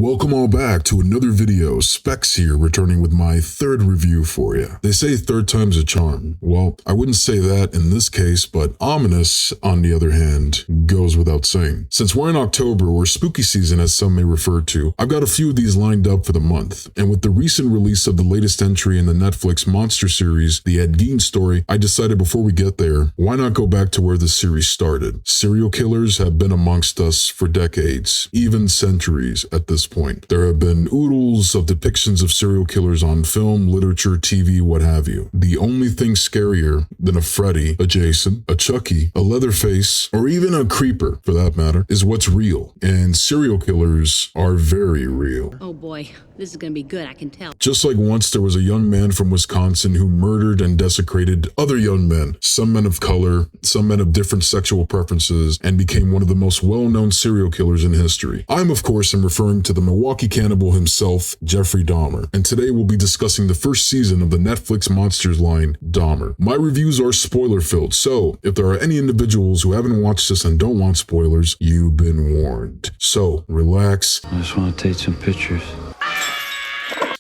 Welcome all back to another video. Specs here, returning with my third review for you. They say third time's a charm. Well, I wouldn't say that in this case, but ominous, on the other hand, goes without saying. Since we're in October, or spooky season as some may refer to, I've got a few of these lined up for the month. And with the recent release of the latest entry in the Netflix monster series, The Ed Gein Story, I decided before we get there, why not go back to where the series started? Serial killers have been amongst us for decades, even centuries at this point. There have been oodles of depictions of serial killers on film, literature, TV, what have you. The only thing scarier than a Freddy, a Jason, a Chucky, a Leatherface, or even a Creeper, for that matter, is what's real. And serial killers are very real. Oh boy, this is gonna be good, I can tell. Just like once there was a young man from Wisconsin who murdered and desecrated other young men, some men of color, some men of different sexual preferences, and became one of the most well-known serial killers in history. I'm, of course, referring to the Milwaukee cannibal himself, Jeffrey Dahmer, and today we'll be discussing the first season of the Netflix Monsters line, Dahmer. My reviews are spoiler-filled, so if there are any individuals who haven't watched this and don't want spoilers, you've been warned. So, relax. I just want to take some pictures.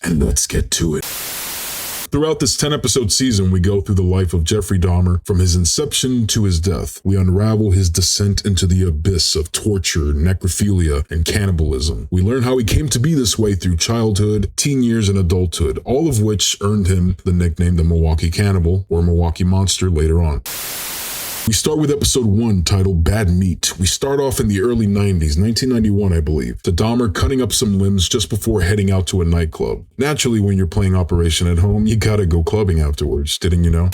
And let's get to it. Throughout this 10-episode season, we go through the life of Jeffrey Dahmer from his inception to his death. We unravel his descent into the abyss of torture, necrophilia, and cannibalism. We learn how he came to be this way through childhood, teen years, and adulthood, all of which earned him the nickname the Milwaukee Cannibal or Milwaukee Monster later on. We start with episode 1 titled Bad Meat. We start off in the early 90s, 1991 I believe, to Dahmer cutting up some limbs just before heading out to a nightclub. Naturally, when you're playing Operation at home, you gotta go clubbing afterwards, didn't you know?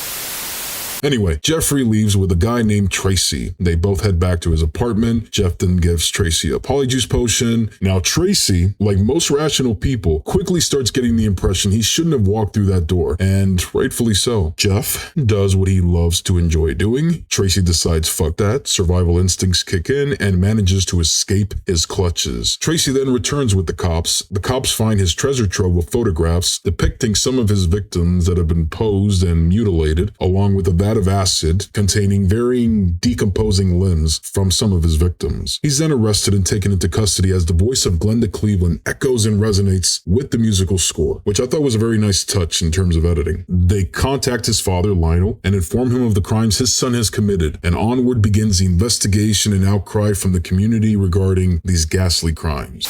Anyway, Jeffrey leaves with a guy named Tracy. They both head back to his apartment. Jeff then gives Tracy a polyjuice potion. Now Tracy, like most rational people, quickly starts getting the impression he shouldn't have walked through that door, and rightfully so. Jeff does what he loves to enjoy doing. Tracy decides fuck that, survival instincts kick in, and manages to escape his clutches. Tracy then returns with the cops. The cops find his treasure trove of photographs depicting some of his victims that have been posed and mutilated, along with a vat of acid containing varying decomposing limbs from some of his victims. He's then arrested and taken into custody as the voice of Glenda Cleveland echoes and resonates with the musical score, which I thought was a very nice touch in terms of editing. They contact his father, Lionel, and inform him of the crimes his son has committed, and onward begins the investigation and outcry from the community regarding these ghastly crimes.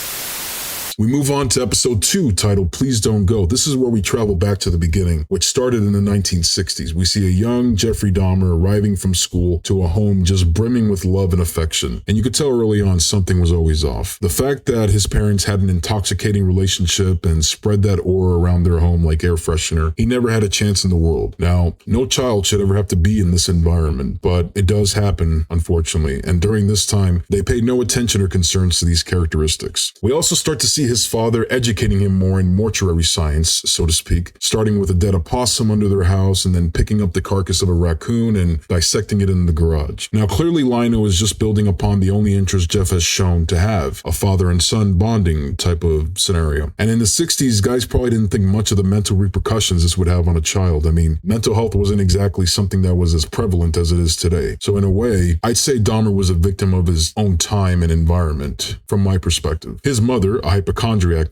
We move on to episode 2 titled Please Don't Go. This is where we travel back to the beginning, which started in the 1960s. We see a young Jeffrey Dahmer arriving from school to a home just brimming with love and affection. And you could tell early on something was always off. The fact that his parents had an intoxicating relationship and spread that aura around their home like air freshener, he never had a chance in the world. Now, no child should ever have to be in this environment, but it does happen, unfortunately. And during this time, they paid no attention or concerns to these characteristics. We also start to see his father educating him more in mortuary science, so to speak, starting with a dead opossum under their house and then picking up the carcass of a raccoon and dissecting it in the garage. Now, clearly Lionel is just building upon the only interest Jeff has shown to have, a father and son bonding type of scenario. And in the 60s, guys probably didn't think much of the mental repercussions this would have on a child. I mean, mental health wasn't exactly something that was as prevalent as it is today. So in a way, I'd say Dahmer was a victim of his own time and environment, from my perspective. His mother, a hypochondriac,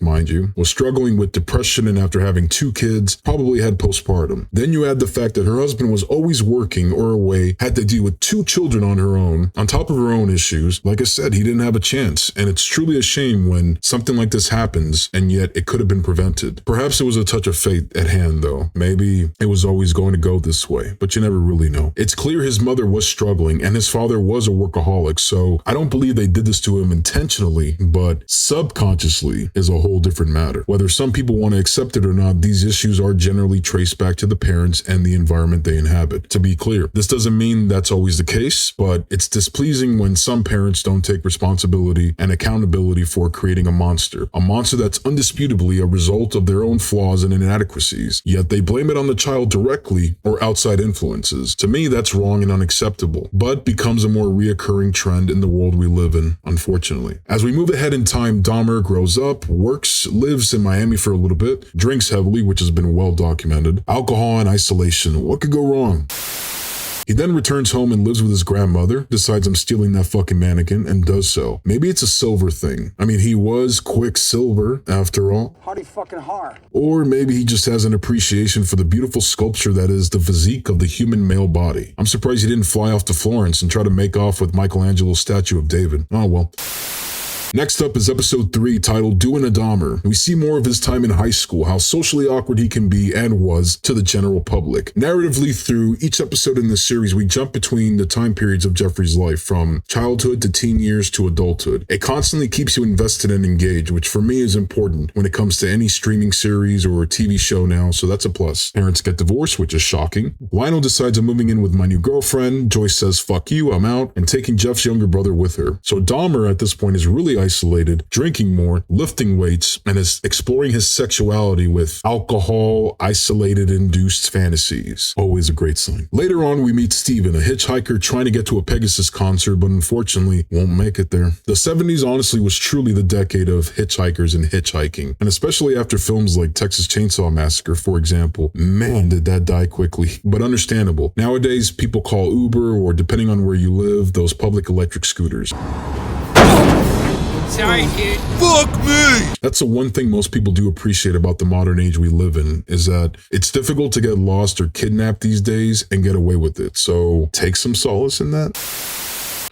mind you, was struggling with depression, and after having 2 kids, probably had postpartum. Then you add the fact that her husband was always working or away, had to deal with 2 children on her own, on top of her own issues. Like I said, he didn't have a chance, and it's truly a shame when something like this happens, and yet it could have been prevented. Perhaps it was a touch of fate at hand, though. Maybe it was always going to go this way, but you never really know. It's clear his mother was struggling, and his father was a workaholic, so I don't believe they did this to him intentionally, but subconsciously is a whole different matter. Whether some people want to accept it or not, these issues are generally traced back to the parents and the environment they inhabit. To be clear, this doesn't mean that's always the case, but it's displeasing when some parents don't take responsibility and accountability for creating a monster that's undisputably a result of their own flaws and inadequacies, yet they blame it on the child directly or outside influences. To me, that's wrong and unacceptable, but becomes a more reoccurring trend in the world we live in, unfortunately. As we move ahead in time, Dahmer grows up, works, lives in Miami for a little bit, drinks heavily, which has been well documented, alcohol and isolation. What could go wrong? He then returns home and lives with his grandmother, decides I'm stealing that fucking mannequin, and does so. Maybe it's a silver thing. I mean, he was Quicksilver, after all. Hardy fucking har. Or maybe he just has an appreciation for the beautiful sculpture that is the physique of the human male body. I'm surprised he didn't fly off to Florence and try to make off with Michelangelo's statue of David. Oh well. Next up is episode 3, titled Doing a Dahmer. We see more of his time in high school, how socially awkward he can be and was to the general public. Narratively, through each episode in this series, we jump between the time periods of Jeffrey's life, from childhood to teen years to adulthood. It constantly keeps you invested and engaged, which for me is important when it comes to any streaming series or TV show now, so that's a plus. Parents get divorced, which is shocking. Lionel decides I'm moving in with my new girlfriend. Joyce says, fuck you, I'm out, and taking Jeff's younger brother with her. So Dahmer at this point is really isolated, drinking more, lifting weights, and is exploring his sexuality with alcohol, isolated induced fantasies. Always a great sign. Later on, we meet Steven, a hitchhiker trying to get to a Pegasus concert, but unfortunately won't make it there. The 70s honestly was truly the decade of hitchhikers and hitchhiking, and especially after films like Texas Chainsaw Massacre, for example. Man, did that die quickly, but understandable. Nowadays, people call Uber, or depending on where you live, those public electric scooters. Sorry, dude. Fuck me! That's the one thing most people do appreciate about the modern age we live in, is that it's difficult to get lost or kidnapped these days and get away with it. So take some solace in that.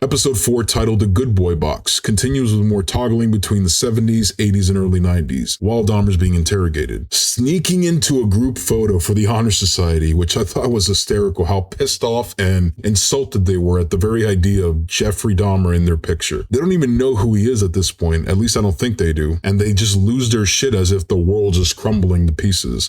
Episode 4, titled The Good Boy Box, continues with more toggling between the 70s, 80s, and early 90s, while Dahmer's being interrogated. Sneaking into a group photo for the Honor Society, which I thought was hysterical, how pissed off and insulted they were at the very idea of Jeffrey Dahmer in their picture. They don't even know who he is at this point, at least I don't think they do, and they just lose their shit as if the world's just crumbling to pieces.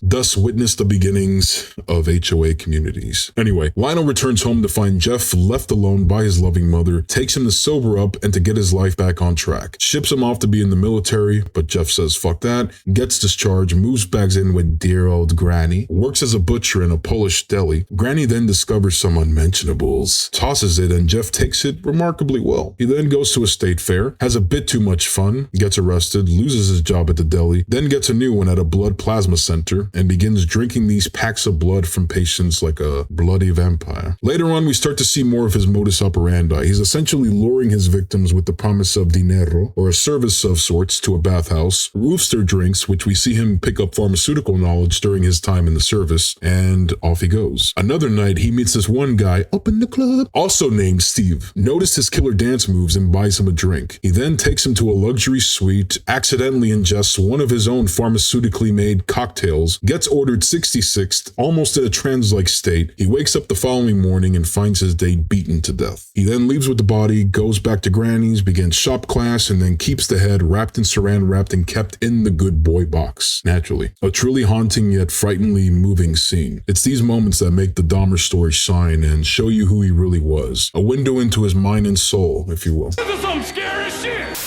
Thus witness the beginnings of HOA communities. Anyway, Lionel returns home to find Jeff left alone by his loving mother, takes him to sober up and to get his life back on track. Ships him off to be in the military, but Jeff says fuck that, gets discharged, moves back in with dear old Granny, works as a butcher in a Polish deli. Granny then discovers some unmentionables, tosses it, and Jeff takes it remarkably well. He then goes to a state fair, has a bit too much fun, gets arrested, loses his job at the deli, then gets a new one at a blood plasma center, and begins drinking these packs of blood from patients like a bloody vampire. Later on, we start to see more of his modus operandi. He's essentially luring his victims with the promise of dinero, or a service of sorts, to a bathhouse, roofs their drinks, which we see him pick up pharmaceutical knowledge during his time in the service, and off he goes. Another night, he meets this one guy up in the club, also named Steve. Noticed his killer dance moves and buys him a drink. He then takes him to a luxury suite, accidentally ingests one of his own pharmaceutically made cocktails, gets ordered 66th, almost in a trance-like state. He wakes up the following morning and finds his date beaten to death. He then leaves with the body, goes back to Granny's, begins shop class, and then keeps the head wrapped in saran wrapped and kept in the good boy box, naturally. A truly haunting yet frighteningly moving scene. It's these moments that make the Dahmer story shine and show you who he really was. A window into his mind and soul, if you will. This is some scary shit!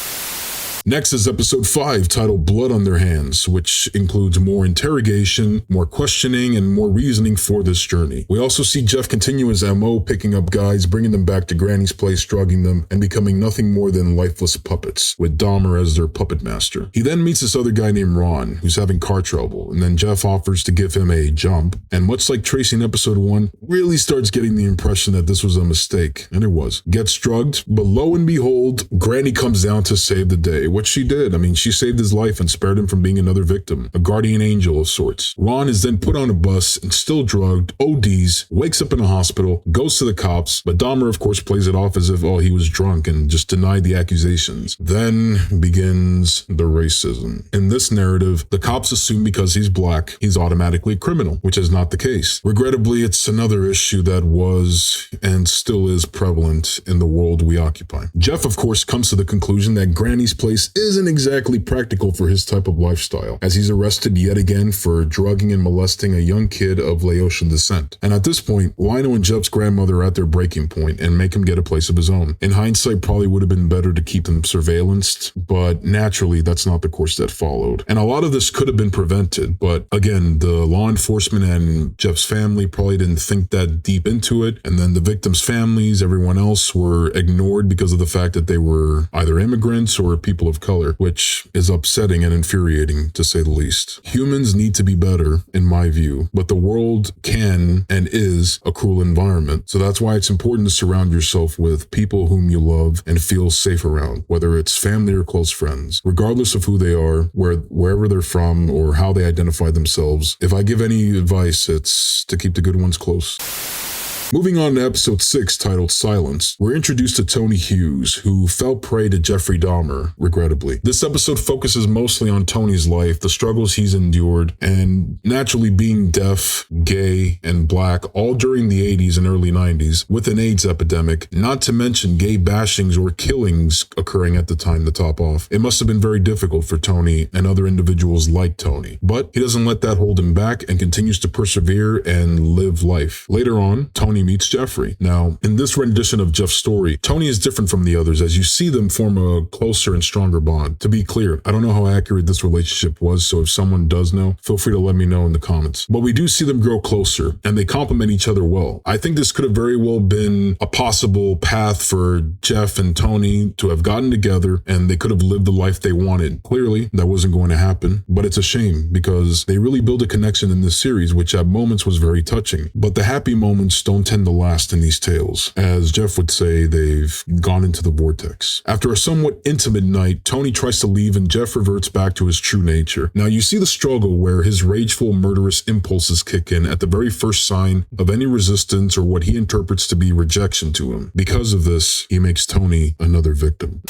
Next is episode 5, titled Blood on Their Hands, which includes more interrogation, more questioning, and more reasoning for this journey. We also see Jeff continue his MO, picking up guys, bringing them back to Granny's place, drugging them, and becoming nothing more than lifeless puppets, with Dahmer as their puppet master. He then meets this other guy named Ron, who's having car trouble, and then Jeff offers to give him a jump, and much like Tracy in episode 1, really starts getting the impression that this was a mistake, and it was. Gets drugged, but lo and behold, Granny comes down to save the day. What she did, I mean, she saved his life and spared him from being another victim, a guardian angel of sorts. Ron is then put on a bus and still drugged, ODs, wakes up in a hospital, goes to the cops, but Dahmer of course plays it off as if, oh, he was drunk and just denied the accusations. Then begins the racism. In this narrative, the cops assume because he's black, he's automatically a criminal, which is not the case. Regrettably, it's another issue that was and still is prevalent in the world we occupy. Jeff, of course, comes to the conclusion that Granny's place isn't exactly practical for his type of lifestyle, as he's arrested yet again for drugging and molesting a young kid of Laotian descent. And at this point, Lionel and Jeff's grandmother are at their breaking point and make him get a place of his own. In hindsight, probably would have been better to keep him surveillanced, but naturally, that's not the course that followed. And a lot of this could have been prevented, but again, the law enforcement and Jeff's family probably didn't think that deep into it, and then the victims' families, everyone else, were ignored because of the fact that they were either immigrants or people of of color, which is upsetting and infuriating to say the least. Humans need to be better, in my view, but the world can and is a cruel environment. So that's why it's important to surround yourself with people whom you love and feel safe around, whether it's family or close friends, regardless of who they are, wherever they're from, or how they identify themselves. If I give any advice, it's to keep the good ones close. Moving on to episode 6, titled Silence, we're introduced to Tony Hughes, who fell prey to Jeffrey Dahmer, regrettably. This episode focuses mostly on Tony's life, the struggles he's endured, and naturally being deaf, gay, and black, all during the 80s and early 90s, with an AIDS epidemic, not to mention gay bashings or killings occurring at the time to top off. It must have been very difficult for Tony and other individuals like Tony, but he doesn't let that hold him back and continues to persevere and live life. Later on, Tony meets Jeffrey. Now, in this rendition of Jeff's story, Tony is different from the others as you see them form a closer and stronger bond. To be clear, I don't know how accurate this relationship was, so if someone does know, feel free to let me know in the comments. But we do see them grow closer, and they complement each other well. I think this could have very well been a possible path for Jeff and Tony to have gotten together, and they could have lived the life they wanted. Clearly, that wasn't going to happen, but it's a shame because they really build a connection in this series, which at moments was very touching. But the happy moments don't tend to last in these tales. As Jeff would say, they've gone into the vortex. After a somewhat intimate night, Tony tries to leave and Jeff reverts back to his true nature. Now you see the struggle where his rageful, murderous impulses kick in at the very first sign of any resistance or what he interprets to be rejection to him. Because of this, he makes Tony another victim.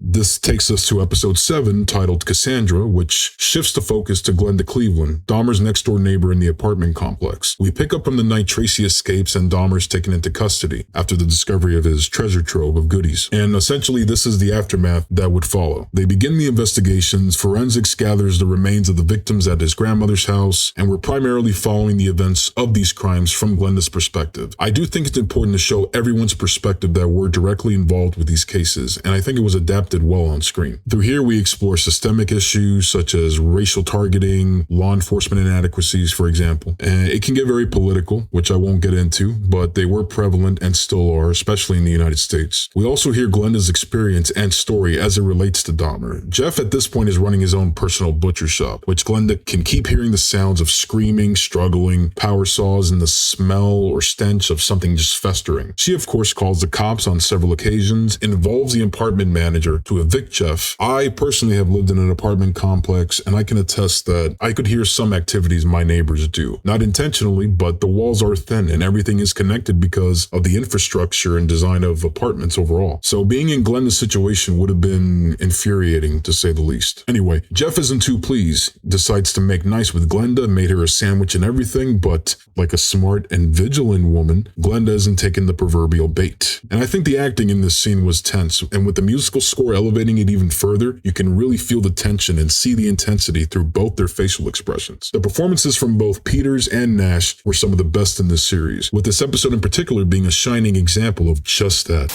This takes us to episode 7, titled Cassandra, which shifts the focus to Glenda Cleveland, Dahmer's next-door neighbor in the apartment complex. We pick up from the night Tracy escapes and Dahmer's taken into custody after the discovery of his treasure trove of goodies. And essentially, this is the aftermath that would follow. They begin the investigations, forensics gathers the remains of the victims at his grandmother's house, and we're primarily following the events of these crimes from Glenda's perspective. I do think it's important to show everyone's perspective that were directly involved with these cases, and I think it was adapted well on screen. Through here, we explore systemic issues such as racial targeting, law enforcement inadequacies, for example. And it can get very political, which I won't get into, but they were prevalent and still are, especially in the United States. We also hear Glenda's experience and story as it relates to Dahmer. Jeff at this point is running his own personal butcher shop, which Glenda can keep hearing the sounds of screaming, struggling, power saws, and the smell or stench of something just festering. She, of course, calls the cops on several occasions, involves the apartment manager to evict Jeff. I personally have lived in an apartment complex, and I can attest that I could hear some activities my neighbors do. Not intentionally, but the walls are thin and everything is connected because of the infrastructure and design of apartments overall. So being in Glenda's situation would have been infuriating, to say the least. Anyway, Jeff isn't too pleased, decides to make nice with Glenda, made her a sandwich and everything, but like a smart and vigilant woman, Glenda isn't taking the proverbial bait. And I think the acting in this scene was tense, and with the musical score elevating it even further, you can really feel the tension and see the intensity through both their facial expressions. The performances from both Peters and Nash were some of the best in this series, with this episode in particular being a shining example of just that.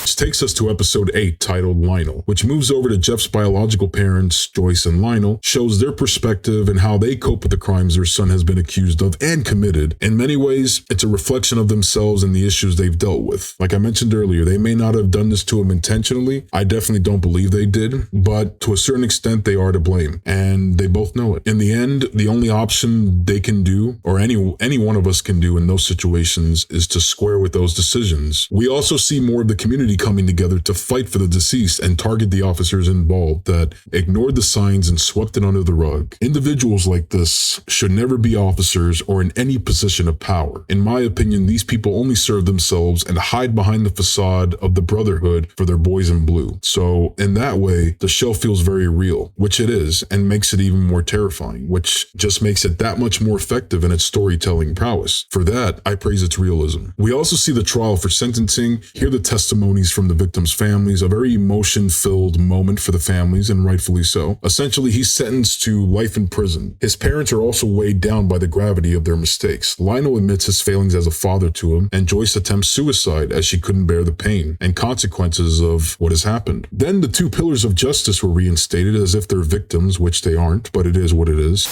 Which takes us to episode 8, titled Lionel, which moves over to Jeff's biological parents, Joyce and Lionel, shows their perspective and how they cope with the crimes their son has been accused of and committed. In many ways, it's a reflection of themselves and the issues they've dealt with. Like I mentioned earlier, they may not have done this to him intentionally. I definitely don't believe they did, but to a certain extent, they are to blame, and they both know it. In the end, the only option they can do, or any one of us can do in those situations, is to square with those decisions. We also see more of the community coming together to fight for the deceased and target the officers involved that ignored the signs and swept it under the rug. Individuals like this should never be officers or in any position of power. In my opinion, these people only serve themselves and hide behind the facade of the brotherhood for their boys in blue. So in that way, the show feels very real, which it is, and makes it even more terrifying, which just makes it that much more effective in its storytelling prowess. For that, I praise its realism. We also see the trial for sentencing, hear the testimonies from the victims' families, a very emotion-filled moment for the families, and rightfully so. Essentially, he's sentenced to life in prison. His parents are also weighed down by the gravity of their mistakes. Lionel admits his failings as a father to him, and Joyce attempts suicide as she couldn't bear the pain and consequences of what has happened. Then the two pillars of justice were reinstated as if they're victims, which they aren't, but it is what it is.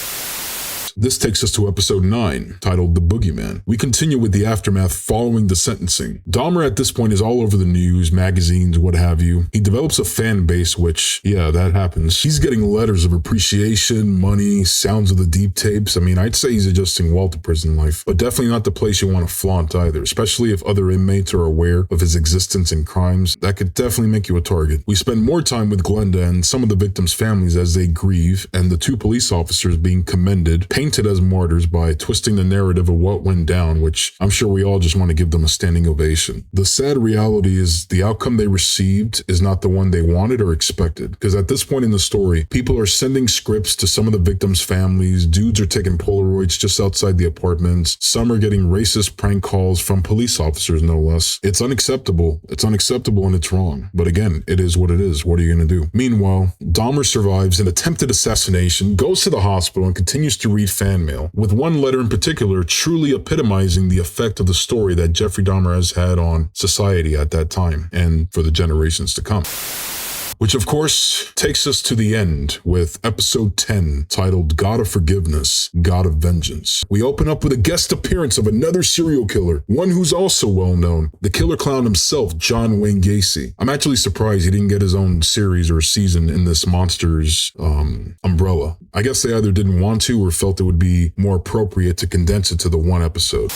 This takes us to episode 9, titled The Boogeyman. We continue with the aftermath following the sentencing. Dahmer at this point is all over the news, magazines, what have you. He develops a fan base, which, yeah, that happens. He's getting letters of appreciation, money, sounds of the deep tapes. I mean, I'd say he's adjusting well to prison life, but definitely not the place you want to flaunt either, especially if other inmates are aware of his existence and crimes. That could definitely make you a target. We spend more time with Glenda and some of the victims' families as they grieve, and the 2 police officers being commended, painted as martyrs by twisting the narrative of what went down, which I'm sure we all just want to give them a standing ovation. The sad reality is the outcome they received is not the one they wanted or expected, because at this point in the story, people are sending scripts to some of the victims' families, dudes are taking Polaroids just outside the apartments, some are getting racist prank calls from police officers, no less. It's unacceptable. It's unacceptable and it's wrong. But again, it is what it is. What are you going to do? Meanwhile, Dahmer survives an attempted assassination, goes to the hospital, and continues to read fan mail, with one letter in particular truly epitomizing the effect of the story that Jeffrey Dahmer has had on society at that time and for the generations to come. Which of course takes us to the end with episode 10, titled God of Forgiveness, God of Vengeance. We open up with a guest appearance of another serial killer, one who's also well known, the killer clown himself, John Wayne Gacy. I'm actually surprised he didn't get his own series or season in this monster's umbrella. I guess they either didn't want to or felt it would be more appropriate to condense it to the one episode.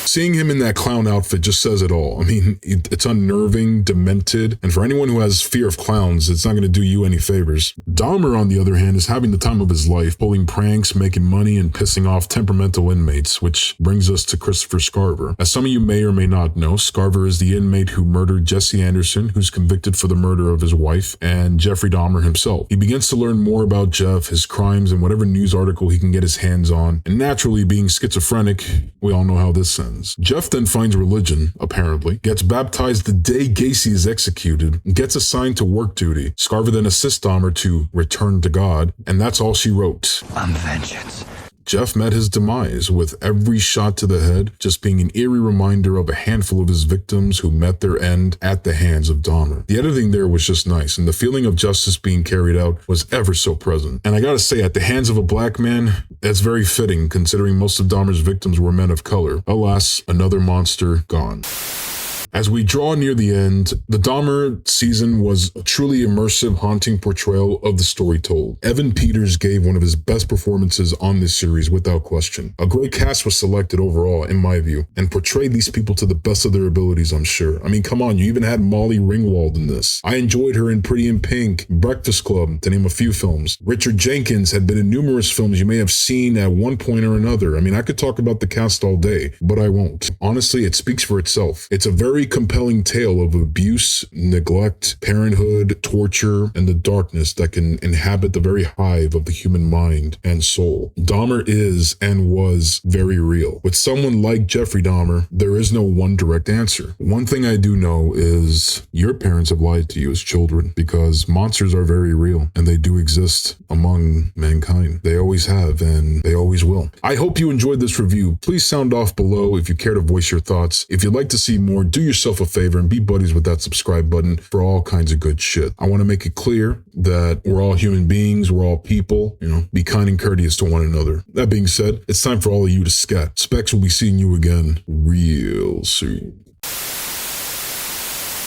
Seeing him in that clown outfit just says it all. I mean, it's unnerving, demented, and for anyone who has fear of clowns, it's not going to do you any favors. Dahmer, on the other hand, is having the time of his life, pulling pranks, making money, and pissing off temperamental inmates, which brings us to Christopher Scarver. As some of you may or may not know, Scarver is the inmate who murdered Jesse Anderson, who's convicted for the murder of his wife, and Jeffrey Dahmer himself. He begins to learn more about Jeff, his crimes, and whatever news article he can get his hands on, and naturally, being schizophrenic, we all know how this ends. Jeff then finds religion, apparently, gets baptized the day Gacy is executed, and gets assigned to work duty. Scarver then assists Dahmer to return to God, and that's all she wrote. I'm vengeance. Jeff met his demise, with every shot to the head just being an eerie reminder of a handful of his victims who met their end at the hands of Dahmer. The editing there was just nice, and the feeling of justice being carried out was ever so present. And I gotta say, at the hands of a black man, that's very fitting considering most of Dahmer's victims were men of color. Alas, another monster gone. As we draw near the end, the Dahmer season was a truly immersive, haunting portrayal of the story told. Evan Peters gave one of his best performances on this series without question. A great cast was selected overall, in my view, and portrayed these people to the best of their abilities, I'm sure. I mean, come on, you even had Molly Ringwald in this. I enjoyed her in Pretty in Pink, Breakfast Club, to name a few films. Richard Jenkins had been in numerous films you may have seen at one point or another. I mean, I could talk about the cast all day, but I won't. Honestly, it speaks for itself. It's a very compelling tale of abuse, neglect, parenthood, torture, and the darkness that can inhabit the very hive of the human mind and soul. Dahmer is and was very real. With someone like Jeffrey Dahmer, there is no one direct answer. One thing I do know is your parents have lied to you as children, because monsters are very real and they do exist among mankind. They always have and they always will. I hope you enjoyed this review. Please sound off below if you care to voice your thoughts. If you'd like to see more, do yourself a favor and be buddies with that subscribe button for all kinds of good shit. I want to make it clear that we're all human beings, we're all people, be kind and courteous to one another. That being said, it's time for all of you to scat. Specs will be seeing you again real soon.